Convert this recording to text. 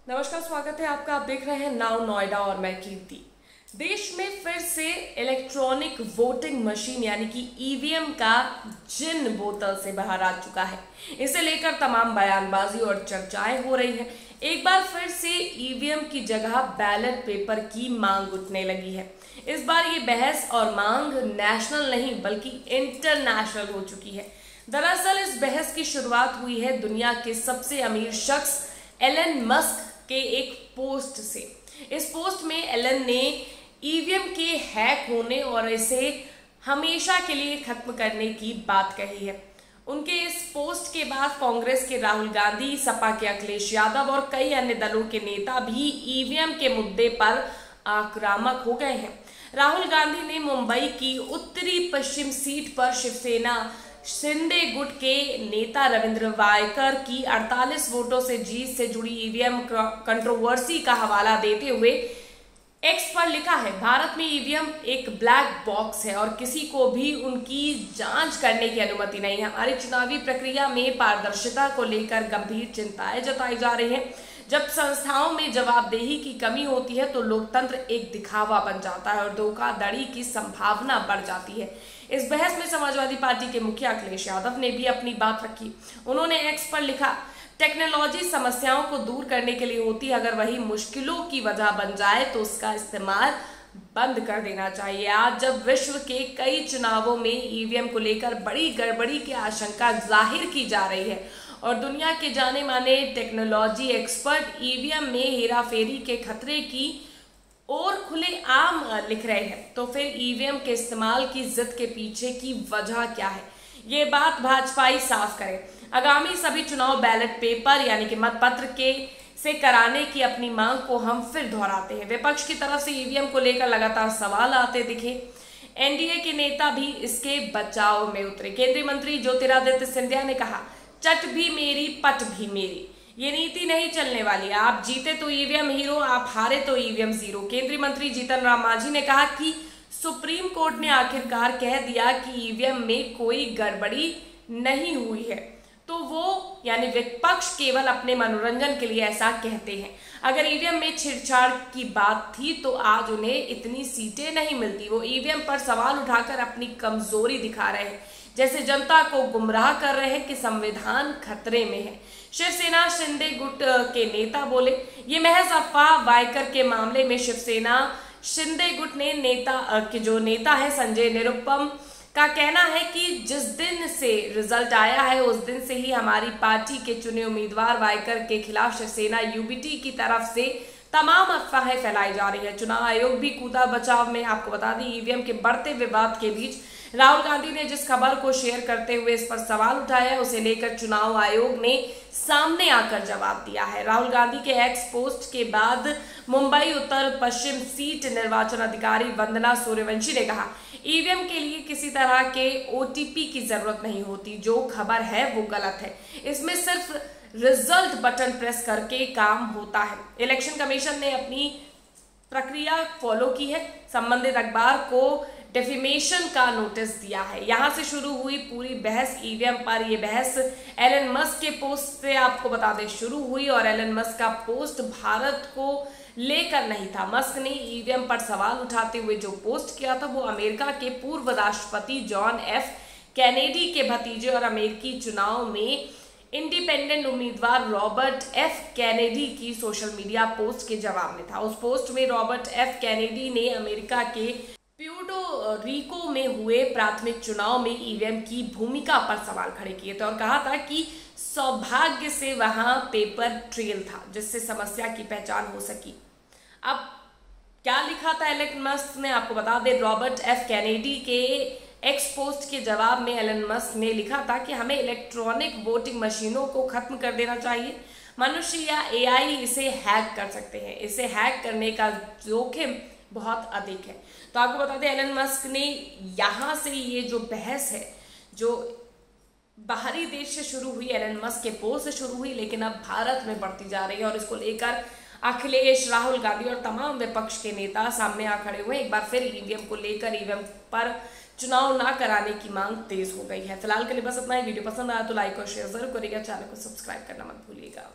नमस्कार, स्वागत है आपका। आप देख रहे हैं नाउ नोएडा और मैं कीर्ति। देश में फिर से इलेक्ट्रॉनिक वोटिंग मशीन यानी कि ईवीएम का जिन बोतल से बाहर आ चुका है। इसे लेकर तमाम बयानबाजी और चर्चाएं हो रही है। एक बार फिर से ईवीएम की जगह बैलेट पेपर की मांग उठने लगी है। इस बार ये बहस और मांग नेशनल नहीं बल्कि इंटरनेशनल हो चुकी है। दरअसल इस बहस की शुरुआत हुई है दुनिया के सबसे अमीर शख्स एलन मस्क के एक पोस्ट से। इस पोस्ट में एलन ने ईवीएम के हैक होने और इसे हमेशा के लिए खत्म करने की बात कही है। उनके इस पोस्ट के बाद कांग्रेस के राहुल गांधी, सपा के अखिलेश यादव और कई अन्य दलों के नेता भी ईवीएम के मुद्दे पर आक्रामक हो गए हैं। राहुल गांधी ने मुंबई की उत्तरी पश्चिम सीट पर शिवसेना शिंदे गुट के नेता रविंद्र वायकर की 48 वोटों से जीत से जुड़ी ईवीएम कंट्रोवर्सी का हवाला देते हुए एक्स पर लिखा है, भारत में ईवीएम एक ब्लैक बॉक्स है और किसी को भी उनकी जांच करने की अनुमति नहीं है। हमारी चुनावी प्रक्रिया में पारदर्शिता को लेकर गंभीर चिंताएं जताई जा रही हैं। जब संस्थाओं में जवाबदेही की कमी होती है तो लोकतंत्र एक दिखावा बन जाता है और धोखाधड़ी की संभावना बढ़ जाती है। इस बहस में समाजवादी पार्टी के मुखिया अखिलेश यादव ने भी अपनी बात रखी। उन्होंने एक्स पर लिखा, टेक्नोलॉजी समस्याओं को दूर करने के लिए होती है, अगर वही मुश्किलों की वजह बन जाए तो उसका इस्तेमाल बंद कर देना चाहिए। आज जब विश्व के कई चुनावों में ईवीएम को लेकर बड़ी गड़बड़ी की आशंका जाहिर की जा रही है और दुनिया के जाने माने टेक्नोलॉजी एक्सपर्ट ईवीएम में हेराफेरी के खतरे की और खुले आम लिख रहे हैं, तो फिर ईवीएम के इस्तेमाल की जिद के पीछे की वजह क्या है? ये बात भाजपाई साफ करें। आगामी सभी चुनाव बैलेट पेपर यानी कि मतपत्र के से कराने की अपनी मांग को हम फिर दोहराते हैं। विपक्ष की तरफ से ईवीएम को लेकर लगातार सवाल आते दिखे। एनडीए के नेता भी इसके बचाव में उतरे। केंद्रीय मंत्री ज्योतिरादित्य सिंधिया ने कहा, चट भी मेरी पट भी मेरी, ये नीति नहीं चलने वाली। आप जीते तो ईवीएम हीरो, आप हारे तो ईवीएम जीरो। केंद्रीय मंत्री जीतन राम मांझी ने कहा कि सुप्रीम कोर्ट ने आखिरकार कह दिया कि ईवीएम में कोई गड़बड़ी नहीं हुई है, तो वो यानी विपक्ष केवल अपने मनोरंजन के लिए ऐसा कहते हैं। अगर ईवीएम में छेड़छाड़ की बात थी तो आज उन्हें इतनी सीटें नहीं मिलती। वो ईवीएम पर सवाल उठाकर अपनी कमजोरी दिखा रहे हैं, जैसे जनता को गुमराह कर रहे हैं कि संविधान खतरे में है। शिवसेना शिंदे गुट के नेता बोले, ये महज अफवाह। वायकर के मामले में शिवसेना शिंदे गुट ने जो नेता है संजय निरुपम का कहना है कि जिस दिन से रिजल्ट आया है उस दिन से ही हमारी पार्टी के चुने उम्मीदवार वायकर के खिलाफ शिवसेना यूबीटी की तरफ से तमाम अफवाहें फैलाई जा रही है। चुनाव आयोग भी कूदा बचाव में। आपको बता दें, ईवीएम के बढ़ते विवाद के बीच राहुल गांधी ने जिस खबर को शेयर करते हुए इस पर सवाल उठाया है उसे लेकर चुनाव आयोग ने सामने आकर जवाब दिया है। राहुल गांधी के एक्स पोस्ट के बाद मुंबई उत्तर पश्चिम सीट निर्वाचन अधिकारी वंदना सूर्यवंशी ने कहा, ईवीएम के लिए किसी तरह के ओटीपी की जरूरत नहीं होती। जो खबर है वो गलत है। इसमें सिर्फ रिजल्ट बटन प्रेस करके काम होता है। इलेक्शन कमीशन ने अपनी प्रक्रिया फॉलो की है। संबंधित अखबार को डेफिमेशन का नोटिस दिया है। यहां से शुरू हुई पूरी बहस ईवीएम पर। यह बहस एलन मस्क के पोस्ट से आपको बता दें शुरू हुई और एलन मस्क का पोस्ट भारत को लेकर नहीं था। मस्क ने ईवीएम पर सवाल उठाते हुए जो पोस्ट किया था वो अमेरिका के पूर्व राष्ट्रपति जॉन एफ कैनेडी के भतीजे और अमेरिकी चुनाव में इंडिपेंडेंट उम्मीदवार रॉबर्ट एफ कैनेडी की सोशल मीडिया पोस्ट के जवाब में था। उस पोस्ट में रॉबर्ट एफ कैनेडी ने अमेरिका के प्यूर्टो रिको में हुए प्राथमिक चुनाव में ईवीएम की भूमिका पर सवाल खड़े किए थे और कहा था कि सौभाग्य से वहां पेपर ट्रेल था जिससे समस्या की पहचान हो सकी। अब क्या लिखा था एलन मस्क ने, आपको बता दें, रॉबर्ट एफ कैनेडी के एक्स पोस्ट के जवाब में एलन मस्क ने लिखा था कि हमें इलेक्ट्रॉनिक वोटिंग मशीनों को खत्म कर देना चाहिए। मनुष्य या एआई इसे हैक कर सकते हैं। इसे हैक करने का जोखिम बहुत अधिक है। तो आपको बता दें, एलन मस्क ने यहां से ये जो बहस है जो बाहरी देश से शुरू हुई, एलन मस्क के पोस्ट से शुरू हुई, लेकिन अब भारत में बढ़ती जा रही है और इसको लेकर अखिलेश, राहुल गांधी और तमाम विपक्ष के नेता सामने आ खड़े हुए। एक बार फिर ईवीएम को लेकर ईवीएम पर चुनाव ना कराने की मांग तेज हो गई है। फिलहाल के लिए बस इतना ही। वीडियो पसंद आया तो लाइक और शेयर जरूर करिएगा। चैनल को सब्सक्राइब करना मत भूलिएगा।